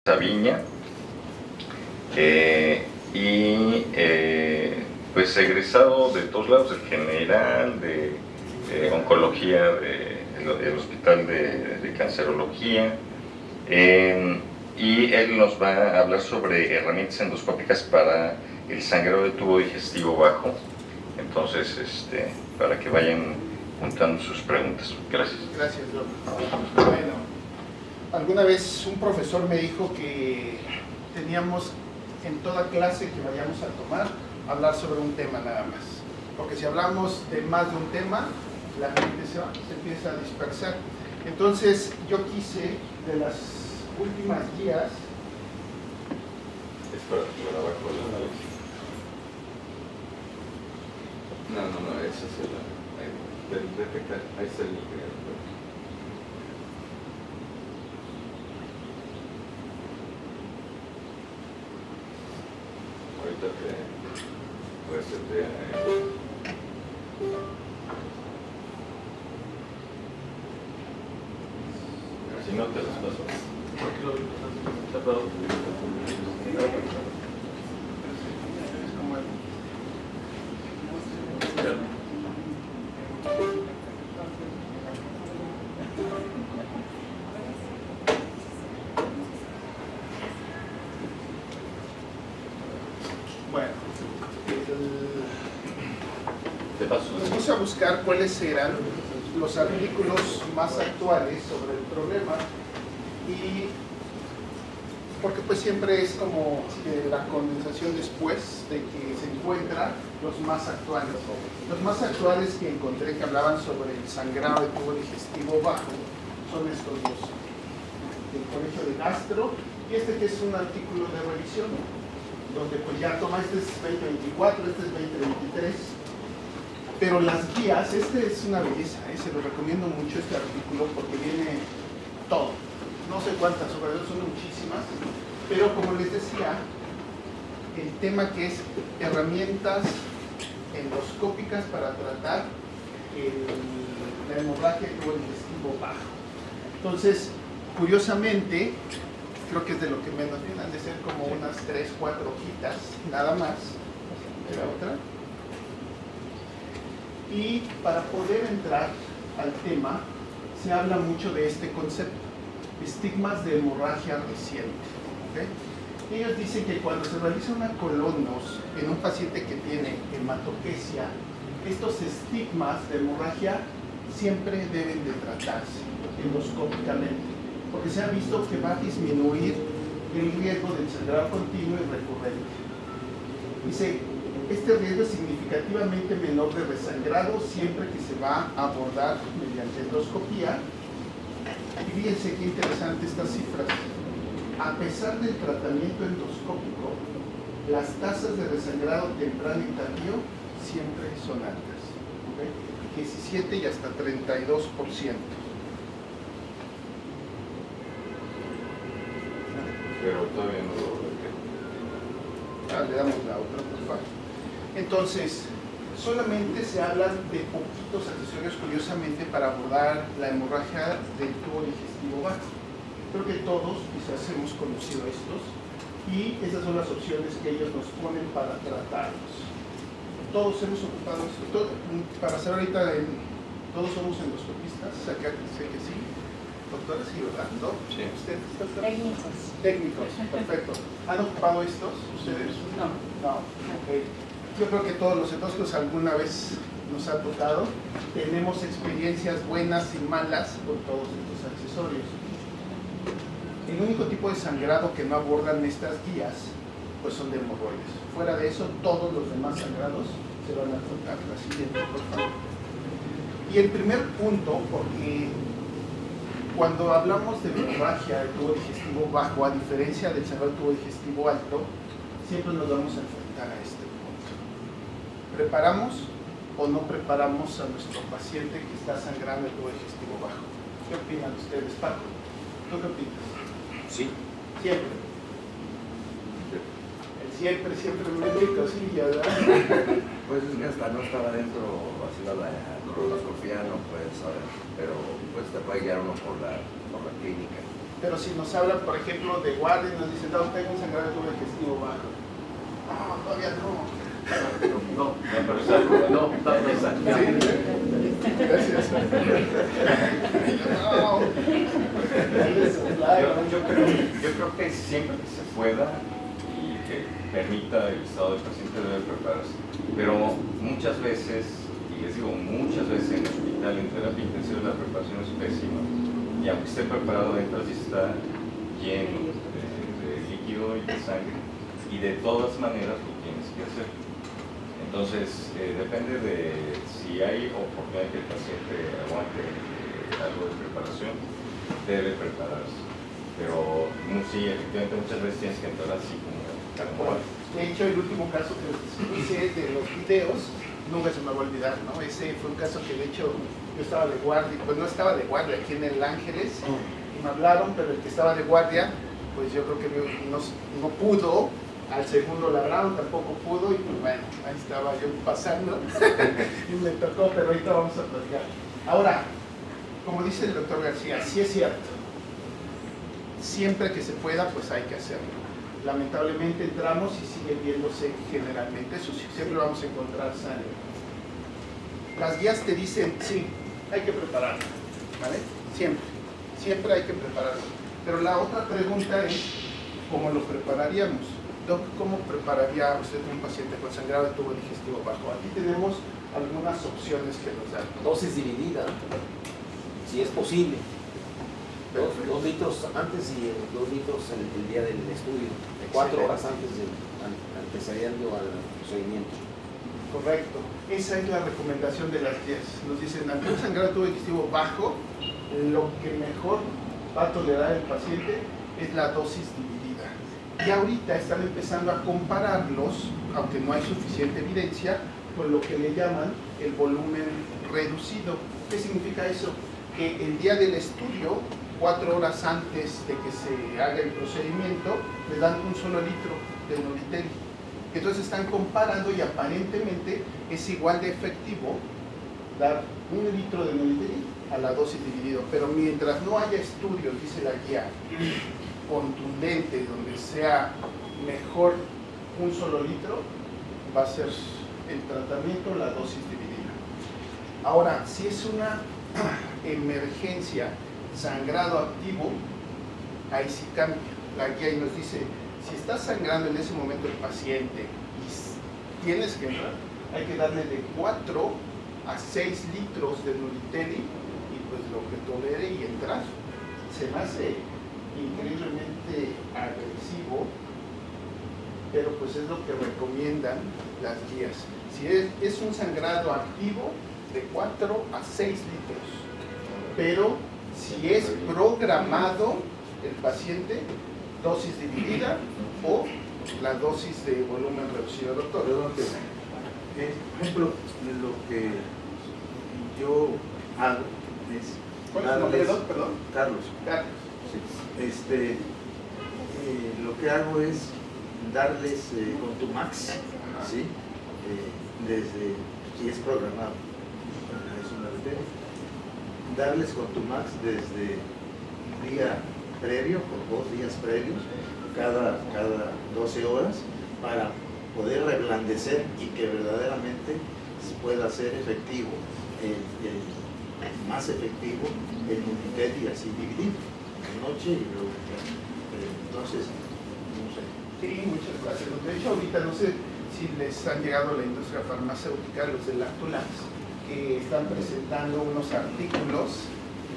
Viña, pues egresado de todos lados, del general, de oncología, del hospital de cancerología, y él nos va a hablar sobre herramientas endoscópicas para el sangrado del tubo digestivo bajo. Entonces, para que vayan juntando sus preguntas. Gracias. Gracias, Doc. Bueno, alguna vez un profesor me dijo que teníamos en toda clase que vayamos a tomar, hablar sobre un tema nada más. Porque si hablamos de más de un tema, la gente se empieza a dispersar. Entonces, yo quise, de las últimas guías... Espera, abajo no, ese es el... Ahí está el... Ahorita te resetea. Si no te las paso. Bueno, Nos puse a buscar cuáles eran los artículos más actuales sobre el problema, y porque pues siempre es como la condensación después de que se encuentran los más actuales. Los más actuales que encontré que hablaban sobre el sangrado de tubo digestivo bajo son estos dos, del Colegio de Gastro, y este que es un artículo de revisión, donde pues ya toma, este es 2024, este es 2023, pero las guías, este es una belleza, se lo recomiendo mucho este artículo porque viene todo, no sé cuántas obras, son muchísimas, pero como les decía, el tema que es herramientas endoscópicas para tratar la hemorragia del tubo digestivo bajo. Entonces, curiosamente, creo que es de lo que menos vienen, han de ser como unas 3, 4 hojitas, nada más. La otra. Y para poder entrar al tema, se habla mucho de este concepto, estigmas de hemorragia reciente. ¿Okay? Ellos dicen que cuando se realiza una colonos en un paciente que tiene hematopesia, estos estigmas de hemorragia siempre deben de tratarse endoscópicamente, porque se ha visto que va a disminuir el riesgo del sangrado continuo y recurrente. Dice, este riesgo es significativamente menor de resangrado siempre que se va a abordar mediante endoscopía. Y fíjense qué interesante estas cifras. A pesar del tratamiento endoscópico, las tasas de resangrado temprano y tardío siempre son altas. ¿Okay? 17 y hasta 32%. Pero todavía no lo le damos la otra, por favor. Entonces, solamente se hablan de poquitos accesorios, curiosamente, para abordar la hemorragia del tubo digestivo bajo. Creo que todos quizás hemos conocido estos, y esas son las opciones que ellos nos ponen para tratarlos. Todos hemos ocupado esto. Para hacer ahorita, todos somos endoscopistas, acá sé que sí. Doctora, sí, ¿verdad? ¿No? Sí. ¿Usted? Técnicos. Técnicos, perfecto. ¿Han ocupado estos ustedes? No. No, ok. Yo creo que todos los endoscopos alguna vez nos ha tocado. Tenemos experiencias buenas y malas con todos estos accesorios. El único tipo de sangrado que no abordan estas guías, pues son de hemorroides. Fuera de eso, todos los demás sangrados se van a tratar. La siguiente, por favor. Y el primer punto, porque cuando hablamos de hemorragia del tubo digestivo bajo, a diferencia del sangrado del tubo digestivo alto, siempre nos vamos a enfrentar a este punto. ¿Preparamos o no preparamos a nuestro paciente que está sangrando el tubo digestivo bajo? ¿Qué opinan ustedes, Paco? ¿Tú qué opinas? Sí. Siempre. El siempre me dice cosillas, ¿verdad? Pues es que hasta no estaba dentro haciendo la colonoscopia, no puedes saber, pero pues te puede guiar uno por la clínica. Pero si nos hablan, por ejemplo, de guardia y nos dicen, no, tengo un sangrado de tubo digestivo bajo. No, todavía no. No, pero es algo, no, gracias. Gracias. No. Yo creo que siempre que se pueda y que permita el estado del paciente debe prepararse. Pero muchas veces, y les digo muchas veces en el hospital, en terapia intensiva, la preparación es pésima. Y aunque esté preparado dentro, sí está lleno de líquido y de sangre. Y de todas maneras lo tienes que hacer. Entonces, depende de si hay oportunidad que el paciente aguante algo de preparación, debe prepararse. Pero sí, efectivamente muchas veces tienes que entrar así como tal. De hecho, el último caso que hice de los videos, nunca se me va a olvidar, ¿no? Ese fue un caso que de hecho yo estaba de guardia, pues no estaba de guardia aquí en el Ángeles, y me hablaron, pero el que estaba de guardia, pues yo creo que no pudo. Al segundo la hablaron, tampoco pudo, y pues bueno, ahí estaba yo pasando y me tocó, pero ahorita vamos a platicar. Ahora, como dice el doctor García, sí es cierto, siempre que se pueda, pues hay que hacerlo. Lamentablemente entramos y sigue viéndose generalmente sucio, siempre vamos a encontrar sangre. Las guías te dicen, sí, hay que prepararlo, ¿vale? Siempre hay que prepararlo. Pero la otra pregunta es, ¿cómo lo prepararíamos? Doc, ¿cómo prepararía usted un paciente con sangrado de tubo digestivo bajo? Aquí tenemos algunas opciones que nos dan. Dosis dividida, si es posible. 2 litros antes y 2 litros el día del estudio, de 4 horas antes de empezando al procedimiento. Correcto. Esa es la recomendación de las guías. Nos dicen, ante un sangrado de tubo digestivo bajo, lo que mejor va a tolerar el paciente es la dosis dividida. Y ahorita están empezando a compararlos, aunque no hay suficiente evidencia, con lo que le llaman el volumen reducido. ¿Qué significa eso? Que el día del estudio, 4 horas antes de que se haga el procedimiento, le dan un solo litro de Nolitelli. Entonces están comparando y aparentemente es igual de efectivo dar 1 litro de Nolitelli a la dosis dividido. Pero mientras no haya estudios, dice la guía, contundente, donde sea mejor un solo litro, va a ser el tratamiento, la dosis dividida. Ahora, si es una emergencia, sangrado activo, ahí sí cambia. La guía y nos dice, si está sangrando en ese momento el paciente y tienes que entrar, hay que darle de 4 a 6 litros de Nolitelli y pues lo que tolere y entrar. Se me hace increíblemente agresivo, pero pues es lo que recomiendan las guías. Si es un sangrado activo, de 4 a 6 litros, pero si es programado el paciente, dosis dividida o la dosis de volumen reducido. Doctor, Por ejemplo, lo que yo hago es ¿cuál es su nombre, perdón? Carlos. Carlos. Sí. Lo que hago es darles Contumax, ¿sí? Desde, si es programado, es una bebé, darles Contumax desde un día previo, por 2 días previos, cada 12 horas, para poder reblandecer y que verdaderamente pueda ser efectivo, más efectivo el Nolitelli así dividido, la noche y luego entonces, no sé. Sí, muchas gracias. De hecho, ahorita no sé si les han llegado a la industria farmacéutica, los de Lactulans, que están presentando unos artículos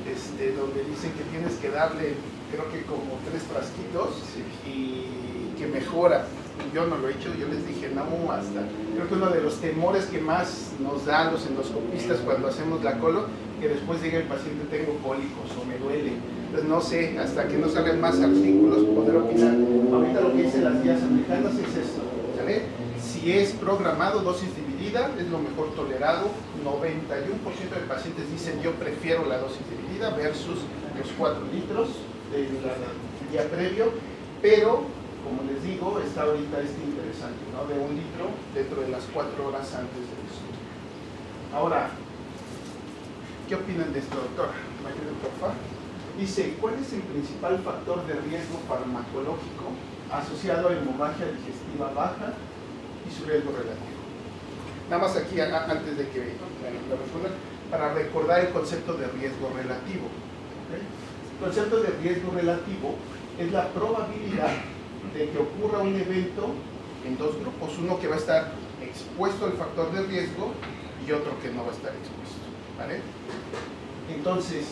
donde dicen que tienes que darle, creo que como 3 frasquitos y que mejora. Yo no lo he hecho, yo les dije, no, hasta. Creo que uno de los temores que más nos dan los endoscopistas cuando hacemos la colon, que después diga el paciente, tengo cólicos o me duele. Entonces no sé, hasta que no salgan más artículos, poder opinar. Ahorita lo que dicen las guías americanas es esto, ¿sale? Si es programado, dosis dividida, es lo mejor tolerado. 91% de pacientes dicen, yo prefiero la dosis dividida versus los 4 litros del día previo, pero como les digo, está ahorita interesante, ¿no? De 1 litro dentro de las 4 horas antes del estudio. Ahora, ¿qué opinan de esto, doctor? Imagínate, por favor. Dice, ¿cuál es el principal factor de riesgo farmacológico asociado a hemorragia digestiva baja y su riesgo relativo? Nada más aquí, antes de que la responda, para recordar el concepto de riesgo relativo. ¿Okay? El concepto de riesgo relativo es la probabilidad de que ocurra un evento en dos grupos, uno que va a estar expuesto al factor de riesgo y otro que no va a estar expuesto, ¿vale? Entonces,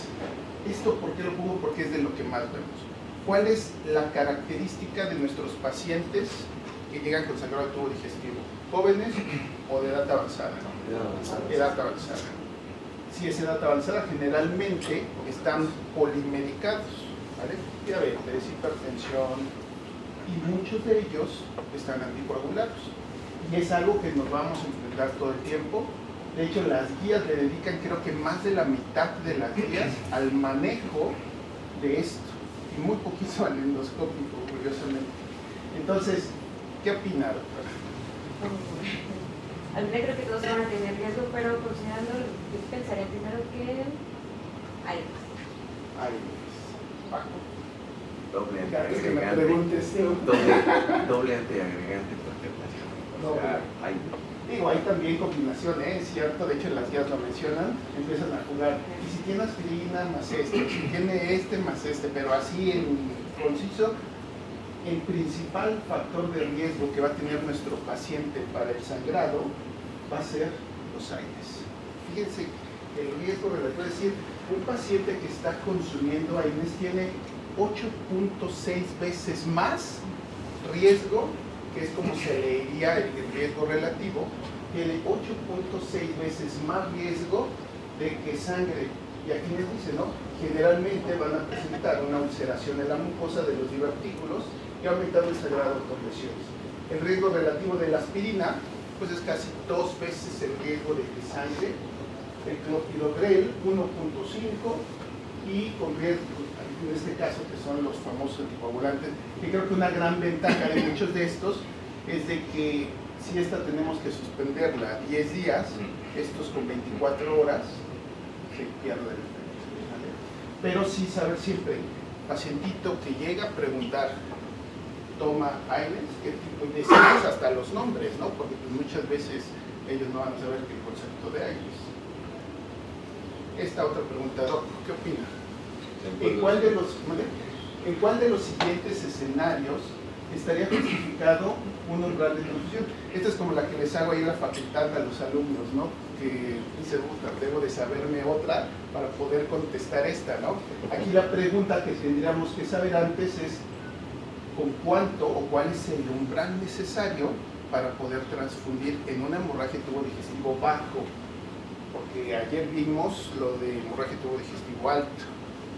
¿esto por qué lo pongo? Porque es de lo que más vemos. ¿Cuál es la característica de nuestros pacientes que llegan con sangrado de tubo digestivo? ¿Jóvenes o de edad avanzada? Edad avanzada. Si es edad avanzada, generalmente están polimedicados, ¿vale? Diabetes, hipertensión, y muchos de ellos están anticoagulados. Y es algo que nos vamos a enfrentar todo el tiempo. De hecho, las guías le dedican, creo que más de la mitad de las guías al manejo de esto, y muy poquito al endoscópico, curiosamente. Entonces, ¿qué opina, doctora? Al final creo que todos van a tener riesgo, pero considerando, yo pensaría primero que hay más. Ay, Paco. Doble Cada vez que me antiagregante. preguntes, ¿no? Doble antiagregante porque o sea, hay Digo, hay también combinación, es cierto, de hecho en las guías lo mencionan, empiezan a jugar, y si tiene aspirina más este, si tiene este más este, pero así en conciso, el principal factor de riesgo que va a tener nuestro paciente para el sangrado va a ser los AINES. Fíjense, el riesgo relativo, es decir, un paciente que está consumiendo AINES tiene 8.6 veces más riesgo, que es como se leería el riesgo relativo, tiene 8.6 veces más riesgo de que sangre. Y aquí les dice, ¿no? Generalmente van a presentar una ulceración en la mucosa de los divertículos y aumentando el sangrado por lesiones. El riesgo relativo de la aspirina, pues es casi 2 veces el riesgo de que sangre. El clopidogrel, 1.5, y con riesgo, en este caso, que son los famosos anticoagulantes, y creo que una gran ventaja de muchos de estos es de que si esta tenemos que suspenderla 10 días, estos con 24 horas se pierde el efecto, ¿vale? Pero sí saber siempre, pacientito que llega a preguntar, toma AINES, qué tipo, y decimos hasta los nombres, ¿no? Porque pues, muchas veces ellos no van a saber el concepto de AINES. Esta otra pregunta, Doc, ¿qué opina? ¿En cuál de los siguientes escenarios estaría justificado un umbral de transfusión? Esta es como la que les hago ahí en la facultad a los alumnos, ¿no? Que dice, debo de saberme otra para poder contestar esta, ¿no? Aquí la pregunta que tendríamos que saber antes es ¿con cuánto o cuál es el umbral necesario para poder transfundir en una hemorragia de tubo digestivo bajo? Porque ayer vimos lo de hemorragia de tubo digestivo alto.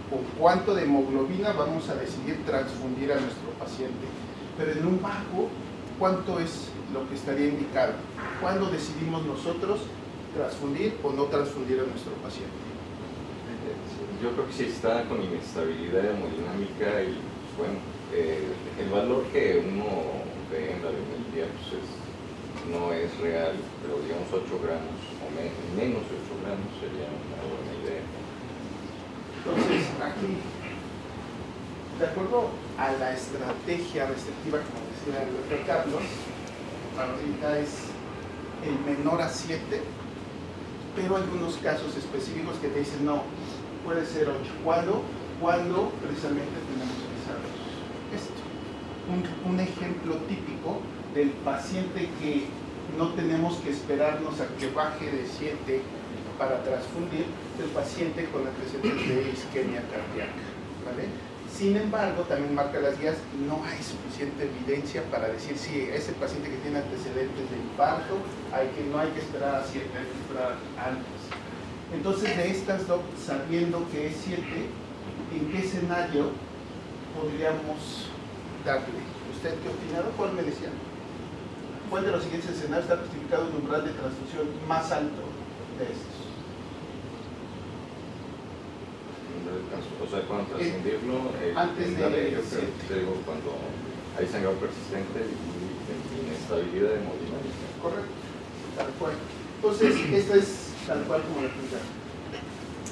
¿Con cuánto de hemoglobina vamos a decidir transfundir a nuestro paciente? Pero en un bajo, ¿cuánto es lo que estaría indicado? ¿Cuándo decidimos nosotros transfundir o no transfundir a nuestro paciente? Yo creo que si está con inestabilidad hemodinámica y pues, bueno, el valor que uno ve en la biometría pues no es real, pero digamos 8 gramos o menos de 8 gramos sería una buena idea. Entonces, aquí, de acuerdo a la estrategia restrictiva, como decía el doctor Carlos, ahorita es el menor a 7, pero hay algunos casos específicos que te dicen no, puede ser 8. ¿Cuándo precisamente tenemos que saber esto? Un ejemplo típico del paciente que no tenemos que esperarnos a que baje de 7 para transfundir, el paciente con antecedentes de isquemia cardíaca, ¿vale? Sin embargo, también marca las guías, no hay suficiente evidencia para decir si ese paciente que tiene antecedentes de infarto, no hay que esperar a 7, hay que esperar antes. Entonces, de estas, Doc, sabiendo que es 7, ¿en qué escenario podríamos darle? ¿Usted qué opina? ¿Cuál me decía? ¿Cuál de los siguientes escenarios está justificado un umbral de transfusión más alto de estos? O sea, cuando transfundirlo, antes de yo creo que digo, cuando hay sangrado persistente y inestabilidad hemodinámica. Correcto, tal cual. Entonces, esta es tal cual como la explica.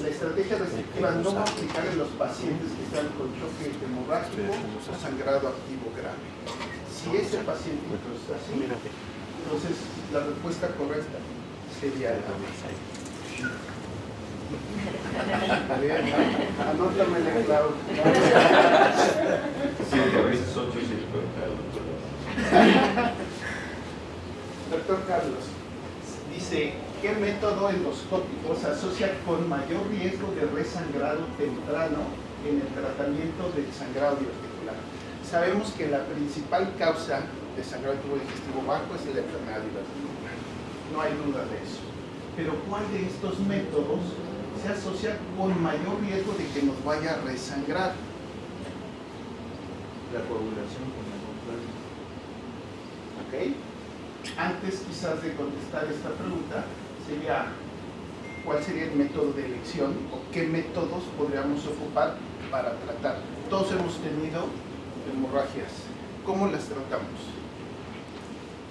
La estrategia restrictiva no va a aplicar en los pacientes que están con choque hemorrágico o sangrado activo grave. Si ese paciente está así, entonces la respuesta correcta sería la B. Anótamele, Clau. Sí, a veces 8 y 7 puede caer, doctor. Doctor Carlos, dice, ¿qué método endoscópico se asocia con mayor riesgo de resangrado temprano en el tratamiento del sangrado diverticular? Sabemos que la principal causa de sangrado del tubo digestivo bajo es la enfermedad diverticular. No hay duda de eso. Pero ¿cuál de estos métodos se asocia con mayor riesgo de que nos vaya a resangrar? La coagulación con la contraria. ¿Ok? Antes quizás de contestar esta pregunta, sería ¿cuál sería el método de elección o qué métodos podríamos ocupar para tratar? Todos hemos tenido hemorragias. ¿Cómo las tratamos?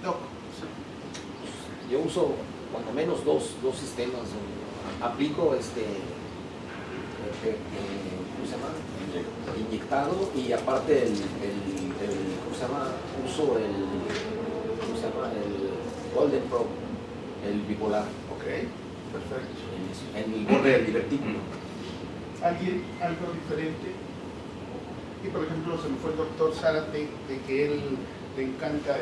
Doc. Yo uso cuando menos dos sistemas. Aplico ¿cómo se llama? Inyectado, y aparte ¿cómo se llama? Uso el Golden Pro, el bipolar. Ok, perfecto. En el borde del divertículo. ¿Alguien algo diferente? Y por ejemplo, se me fue el doctor Zárate, de que él le encanta,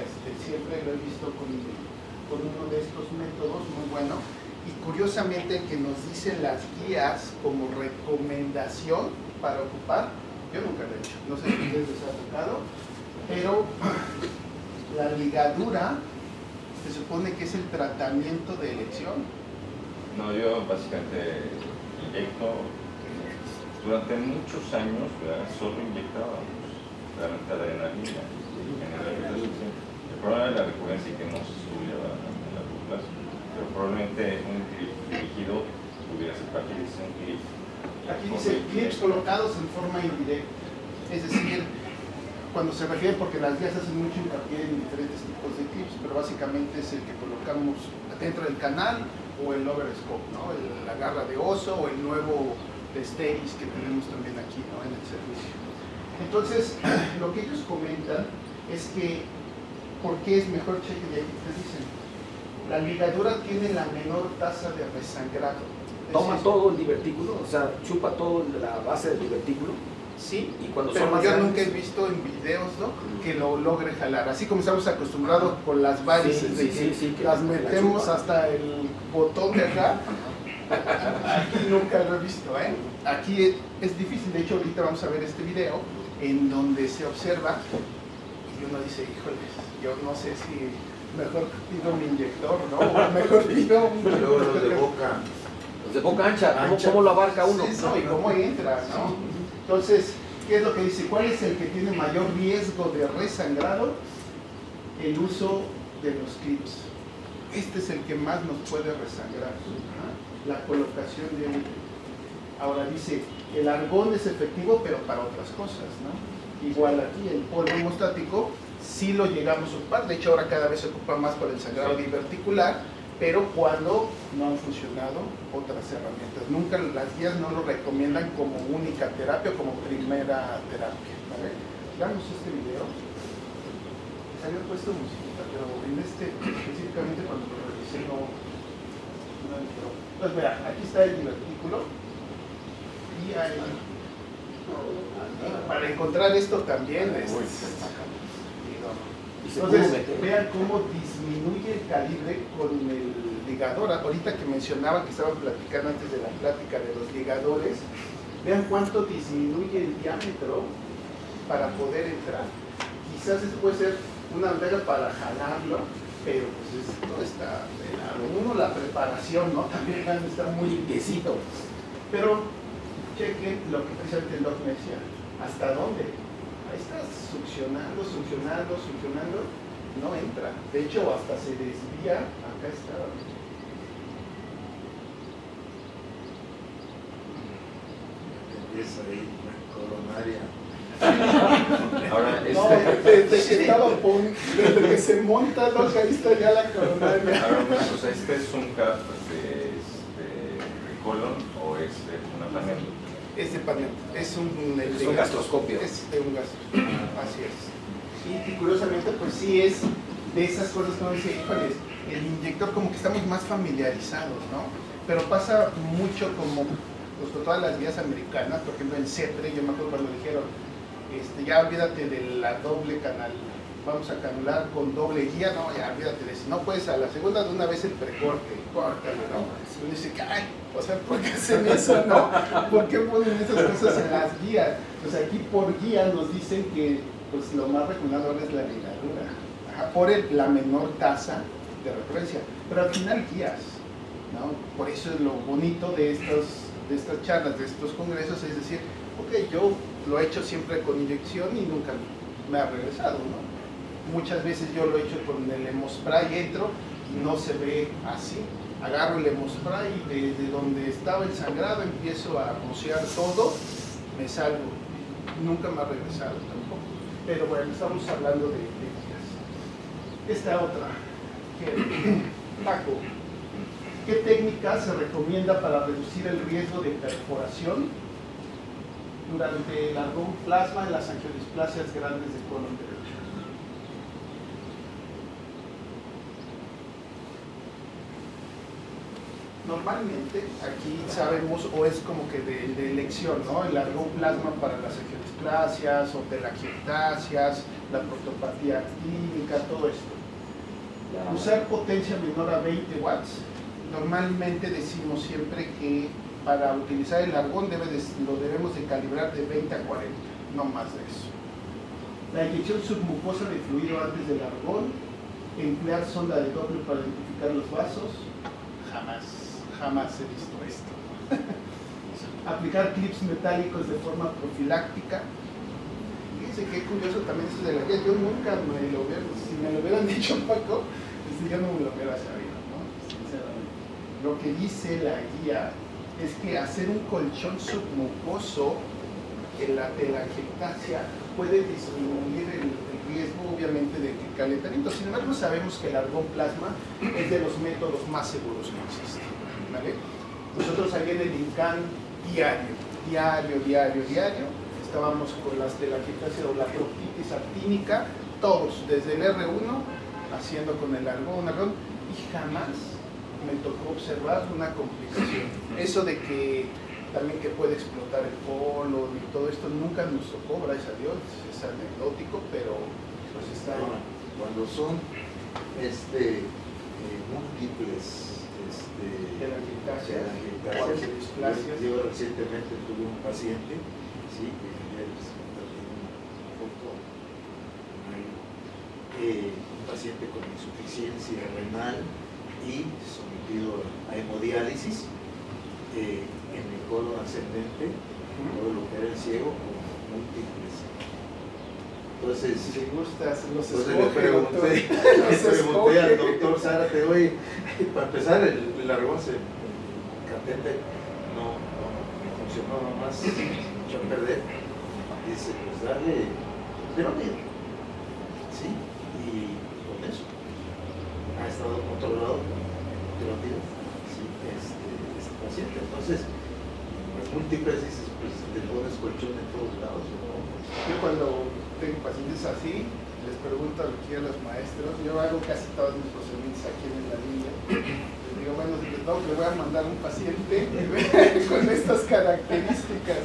siempre lo he visto con uno de estos métodos muy bueno. Y curiosamente el que nos dicen las guías como recomendación para ocupar, yo nunca lo he hecho, no sé si a ustedes les ha tocado, pero la ligadura se supone que es el tratamiento de elección. No, yo básicamente inyecto. Durante muchos años, ¿verdad? Solo inyectábamos realmente adrenalina. El problema de la recurrencia y que no se estudia en la población, pero probablemente un clip dirigido pudiera ser parte de un clip. Aquí dice clips colocados en forma indirecta, es decir, cuando se refiere, porque las guías hacen mucho hincapié en diferentes tipos de clips, pero básicamente es el que colocamos dentro del canal o el overscope, ¿no? La garra de oso o el nuevo de Steris que tenemos también aquí, ¿no? En el servicio. Entonces, lo que ellos comentan es que, ¿por qué es mejor? Cheque de ahí, te dicen, la ligadura tiene la menor tasa de resangrado. Toma todo el divertículo, o sea, chupa toda la base del divertículo. Sí, Y cuando pero son más yo grandes, nunca he visto en videos, ¿no?, que lo logre jalar, así como estamos acostumbrados con las varices, de que que las la metemos chupa. hasta el botón de acá. Aquí nunca lo he visto, ¿eh? Aquí es difícil. De hecho, ahorita vamos a ver este video en donde se observa y uno dice, híjoles, yo no sé si mejor pido mi inyector, ¿no? O mejor pido un... Y luego los de boca. Los de boca ancha, ¿cómo lo abarca uno? Sí, no, y cómo entra, ¿no? Entonces, ¿qué es lo que dice? ¿Cuál es el que tiene mayor riesgo de resangrado? El uso de los clips. Este es el que más nos puede resangrar. La colocación de un... Ahora dice, el argón es efectivo, pero para otras cosas, ¿no? Igual aquí, el polvo hemostático, sí lo llegamos a ocupar. De hecho, ahora cada vez se ocupa más por el sangrado diverticular, pero cuando no han funcionado otras herramientas. Nunca, las guías no lo recomiendan como única terapia o como primera terapia. ¿Vale? Veamos este video. Se había puesto musiquita, pero en este, específicamente cuando lo revisé, no entró. Entonces, vea, aquí está el divertículo y hay... Para encontrar esto también es... Entonces, vean cómo disminuye el calibre con el ligador. Ahorita que mencionaba, que estaban platicando antes de la plática de los ligadores, vean cuánto disminuye el diámetro para poder entrar. Quizás esto puede ser una ventaja para jalarlo, pero pues esto está pelado. Uno, la preparación, ¿no? También está muy limpiecito. Pero chequen lo que precisamente el doc me decía. ¿Hasta dónde? Ahí está succionando, no entra. De hecho, hasta se desvía. Acá está. Empieza ahí la coronaria. Ahora, No, desde que estaba desde que se monta, ¿no? Ahí está ya la coronaria. ahora una cosa, ¿este es un CAP de colon o es una panel. Es de panel, es un gastroscopio. Es de un gastro, así es. Y curiosamente, pues sí es de esas cosas que uno dice, híjoles, el inyector como que estamos más familiarizados, ¿no? Pero pasa mucho como pues, con todas las guías americanas, por ejemplo en CEPRE, yo me acuerdo cuando dijeron, ya olvídate de la doble canal, vamos a canular con doble guía, no, ya olvídate de eso, no puedes a la segunda de una vez el precorte, córtale, ¿no? Y uno dice, ay, o sea, ¿por qué hacen eso, no? ¿Por qué ponen esas cosas en las guías? Pues aquí por guía nos dicen que pues lo más recomendado es la ligadura, por la menor tasa de recurrencia, pero al final guías, ¿no? Por eso es lo bonito de estas charlas, de estos congresos, es decir, ok, yo lo he hecho siempre con inyección y nunca me ha regresado, ¿no? Muchas veces yo lo he hecho con el hemospray, entro y no se ve así. Agarro el hemospray y desde donde estaba el sangrado empiezo a rociar todo, me salgo. Nunca me ha regresado tampoco. Pero bueno, estamos hablando de guías. Esta otra, Paco, ¿qué técnica se recomienda para reducir el riesgo de perforación durante el argón plasma en las angiodisplasias grandes de colon derecho? Normalmente aquí sabemos, o es como que de elección, ¿no? El argón plasma para las angiodisplasias o telangiectasias, la protopatía actínica, todo esto. Usar potencia menor a 20 watts. Normalmente decimos siempre que para utilizar el argón lo debemos de calibrar de 20 a 40, no más de eso. La inyección submucosa de fluido antes del argón, emplear sonda de Doppler para identificar los vasos, jamás he visto esto. Aplicar clips metálicos de forma profiláctica. Fíjense qué curioso también esto de la guía. Yo nunca si me lo hubieran dicho Paco, yo no me lo hubiera sabido, ¿no? Sinceramente. Lo que dice la guía es que hacer un colchón submucoso en la telangiectasia puede disminuir el riesgo, obviamente, de calentamiento. Sin embargo, sabemos que el argón plasma es de los métodos más seguros que existen, ¿vale? Nosotros ahí en el INCAN diario, estábamos con las telangiectasia o la proctitis actínica, todos, desde el R1, haciendo con el argón, y jamás me tocó observar una complicación. Eso de que también que puede explotar el colon y todo esto nunca nos tocó, gracias a Dios, es anecdótico, pero pues está ahí. Cuando son múltiples telangiectasias, yo recientemente tuve un paciente, sí, que un paciente con insuficiencia renal y sometido a hemodiálisis en el colon ascendente, todo lo que era el ciego, con múltiples. Entonces, si le gusta, le pregunté al doctor Zárate, oye, para empezar, el argón catete no funcionó, nomás echó a perder. Dice, pues darle peróxido, ¿sí? Y con eso ha estado controlado peróxido, ¿sí? Este paciente. Entonces, las múltiples dices, pues te pones colchón en todos lados, ¿no? Yo cuando tengo pacientes así, les pregunto aquí a los maestros, yo hago casi todos mis procedimientos aquí en la línea. Les digo, bueno, le voy a mandar un paciente con estas características.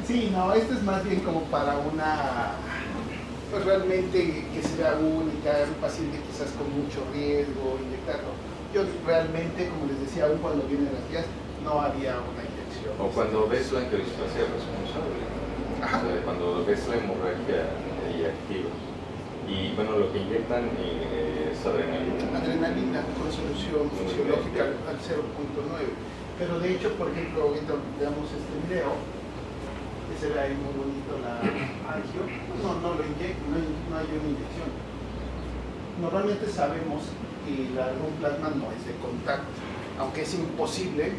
Sí, no, esto es más bien como para una, pues realmente que sea única, un paciente quizás con mucho riesgo, inyectarlo. Yo realmente, como les decía, aún cuando vienen las guías, no haría una inyección. O cuando ves la angiodisplasia responsable, o sea, cuando ves la hemorragia activa. Y bueno, lo que inyectan es adrenalina. Adrenalina con solución fisiológica al 0.9. Pero de hecho, por ejemplo, ahorita veamos este video, que se ve ahí muy bonito la angio. No lo inyectan, no hay una inyección. Normalmente sabemos que el argón plasma no es de contacto, aunque es imposible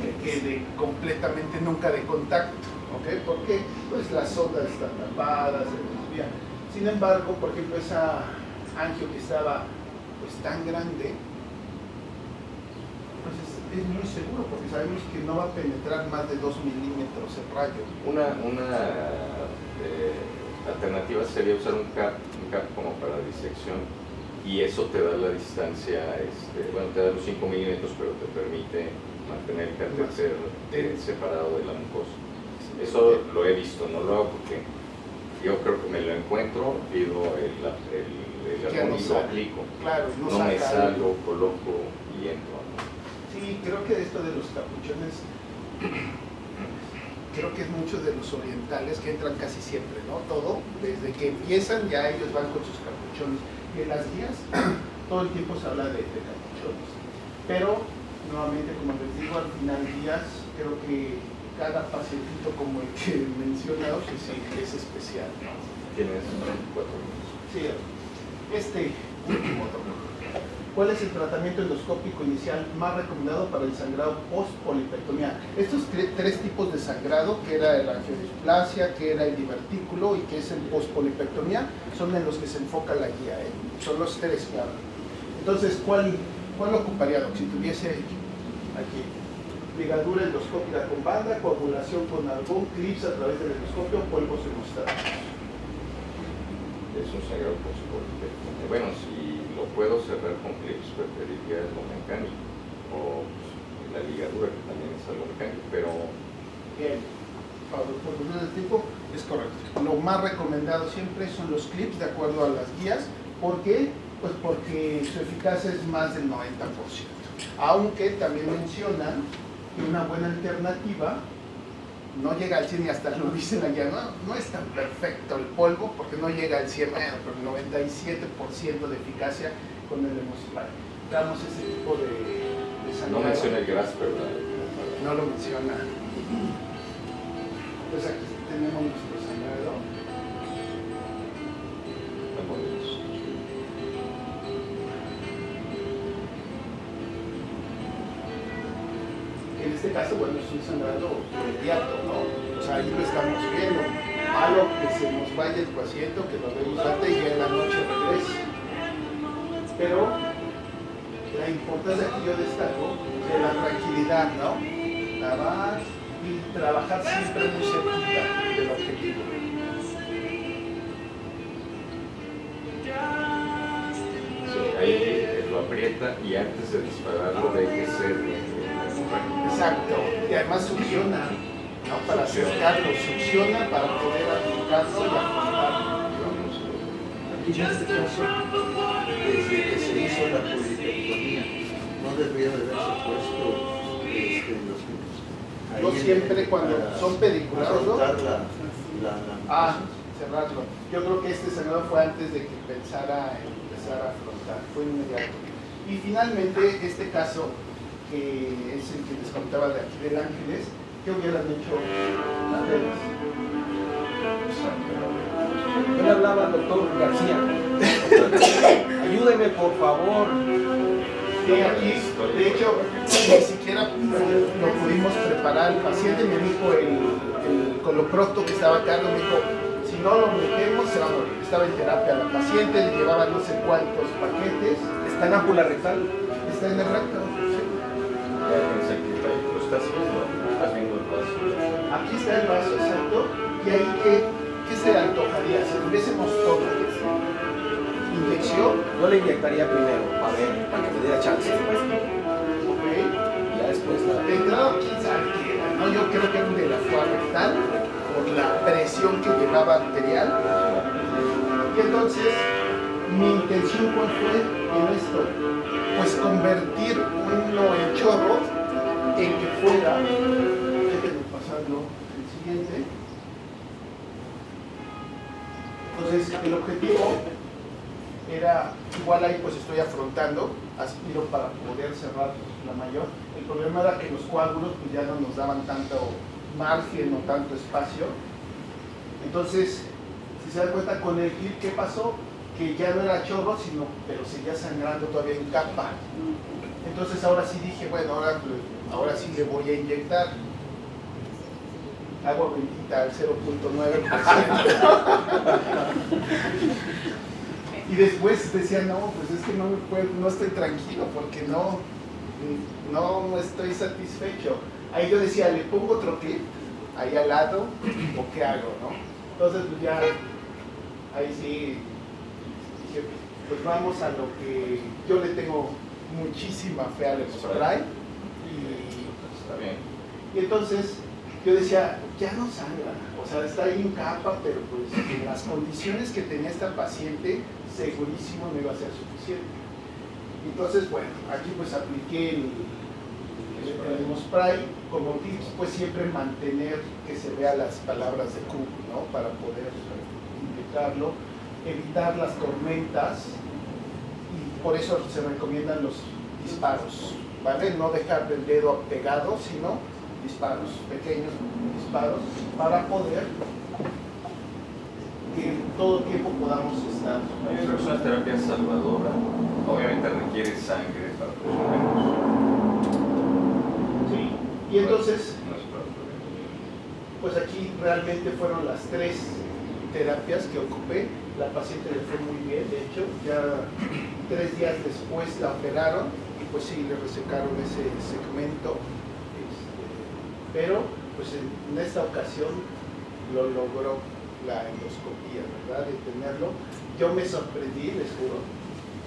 que quede completamente nunca de contacto. ¿Okay? Porque pues las sondas están tapadas, se desvían. Sin embargo, por ejemplo, esa angio que estaba pues tan grande, pues es muy seguro porque sabemos que no va a penetrar más de 2 milímetros el rayo. Una alternativa sería usar un cap como para disección, y eso te da la distancia, bueno, te da los 5 milímetros, pero te permite mantener el catéter separado de la mucosa. Eso lo he visto, no lo hago porque yo creo que me lo encuentro, pido el jabón y lo aplico. Claro, no me salgo, coloco y entro. Sí, creo que esto de los capuchones, creo que es mucho de los orientales que entran casi siempre, ¿no? Todo, desde que empiezan ya ellos van con sus capuchones. Y en las guías todo el tiempo se habla de capuchones. Pero, nuevamente, como les digo, al final días, creo que cada pacientito como el que he mencionado, pues sí, es especial, ¿no? Tienes 4 minutos. Sí, último, doctor. ¿Cuál es el tratamiento endoscópico inicial más recomendado para el sangrado post-polipectomía? Estos 3 tipos de sangrado, que era la angiodisplasia, que era el divertículo y que es el post-polipectomía, son en los que se enfoca la guía, ¿eh? Son los 3 que hablan. Entonces, ¿cuál ocuparía, Doc? Si tuviese aquí ligadura endoscópica con banda, coagulación con argón, clips a través del endoscopio, polvos hemostáticos. Es un sangrado post-polipectomía. Bueno, si lo puedo cerrar con clips, preferiría lo mecánico, o pues, la ligadura, que también es algo mecánico, pero... Bien, por cuestión del tiempo, es correcto. Lo más recomendado siempre son los clips, de acuerdo a las guías. ¿Por qué? Pues porque su eficacia es más del 90%. Aunque también mencionan que una buena alternativa no llega al 100 y hasta lo dicen allá, no es tan perfecto el polvo porque no llega al 100, pero el 97% de eficacia con el Hemospray. Damos ese tipo de sangrado. No menciona el gras, ¿verdad? No lo menciona. Pues aquí tenemos nuestro sangrado. Están bonitos. En este caso, bueno, es un sangrado inmediato, ¿no? O sea, ahí lo estamos viendo. Malo que se nos vaya el paciente, que lo vemos antes y ya en la noche regrese. Pero la importancia que yo destaco de la tranquilidad, ¿no? Lavar y trabajar siempre muy cerquita del objetivo. Sí, ahí lo aprieta y antes de dispararlo hay que ser... Exacto, y además succiona, ¿no? Para acercarlo, succiona para poder aplicarlo y afrontarlo. Aquí en este caso, desde que se hizo la polipectomía, no debería de haberse puesto los clips. Yo siempre cuando son pediculados, ¿no? Cerrarlo. Yo creo que este sangrado fue antes de que empezara a afrontar, fue inmediato. Y finalmente, este caso, que es el que les contaba de aquí del Ángeles, ¿qué hubieran hecho las venas? Yo le hablaba al doctor García. Ayúdeme, por favor. Sí, aquí, de hecho, ni siquiera lo pudimos preparar. El paciente me dijo, el coloprocto que estaba acá, me dijo, si no lo metemos se va a morir. Estaba en terapia la paciente, le llevaba no sé cuántos paquetes. Está en ámpula rectal. Está en el recto. Lo estás viendo el vaso. Aquí está el vaso, exacto. Y ahí, ¿qué se antojaría? Si tuviésemos todo, inyección. Yo le inyectaría primero, para que me diera chance. Ok. Y ya después De entrada, quién sabe qué era, ¿no? Yo creo que era un de la foie rectal, por la presión que llevaba arterial. Y entonces, mi intención, ¿cuál fue en esto? Pues convertir uno en chorro en que fuera, déjenme pasarlo el siguiente. Entonces, el objetivo era, igual ahí pues estoy afrontando, aspiro para poder cerrar la mayor. El problema era que los coágulos pues ya no nos daban tanto margen o tanto espacio. Entonces, si se dan cuenta con el clip, ¿qué pasó? Que ya no era chorro, pero seguía sangrando todavía en capa. Entonces ahora sí dije, bueno, ahora sí le voy a inyectar. Agua bendita al 0.9%. Y después decía, no, pues es que no estoy tranquilo porque no no estoy satisfecho. Ahí yo decía, ¿le pongo otro clip ahí al lado o qué hago, no? Entonces pues ya, ahí sí, dije, pues vamos a lo que yo le tengo muchísima fe al spray. Está bien. Y entonces yo decía, ya no sangra, o sea, está ahí en capa, pero pues en las condiciones que tenía esta paciente, segurísimo no iba a ser suficiente. Entonces, bueno, aquí pues apliqué el spray, como tips, pues siempre mantener que se vean las palabras de cubo, ¿no? Para poder indicarlo, evitar las tormentas, y por eso se recomiendan los disparos, ¿vale? No dejar el dedo pegado, sino disparos, pequeños disparos, para poder que todo tiempo podamos estar. Yo creo que es una terapia salvadora. Obviamente requiere sangre para funcionar. Sí. Y entonces, No es para todo. pues aquí realmente fueron las 3 terapias que ocupé. La paciente le fue muy bien, de hecho, ya 3 días después la operaron y pues sí, le resecaron ese segmento. Pero pues en esta ocasión lo logró la endoscopía, ¿verdad? De tenerlo. Yo me sorprendí, les juro,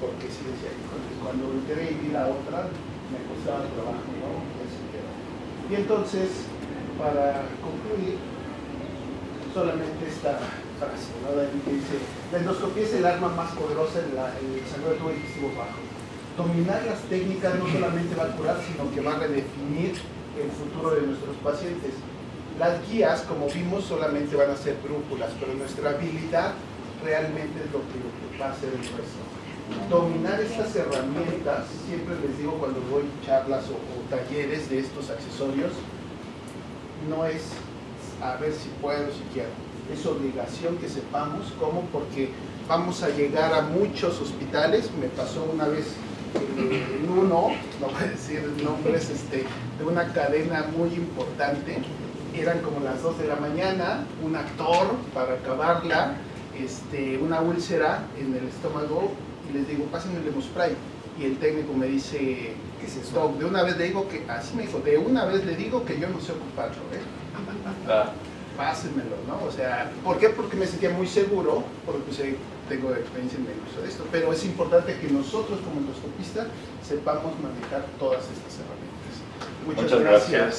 porque sí decía, cuando entré y vi la otra, me costaba trabajo, ¿no? Y entonces, para concluir, solamente esta frase, ¿no? Que dice, la endoscopía es el arma más poderosa en el sangrado digestivo bajo. Dominar las técnicas no solamente va a curar, sino que va a redefinir el futuro de nuestros pacientes. Las guías, como vimos, solamente van a ser brújulas, pero nuestra habilidad realmente es lo que va a ser el resto. Dominar estas herramientas, siempre les digo cuando doy charlas o talleres de estos accesorios, no es a ver si puedo, si quiero. Es obligación que sepamos cómo, porque vamos a llegar a muchos hospitales. Me pasó una vez en uno, no voy a decir nombres, de una cadena muy importante. Eran como las 2 de la mañana, un actor para acabarla, una úlcera en el estómago, y les digo, pásenme el Hemospray. Y el técnico me dice, ¿qué es eso? Doc, de una vez le digo que, así me dijo, de una vez le digo que yo no sé ocuparlo, pásenmelo, ¿no? O sea, ¿por qué? Porque me sentía muy seguro, porque pues, tengo experiencia en el uso de esto, pero es importante que nosotros como endoscopistas sepamos manejar todas estas herramientas. Muchas gracias.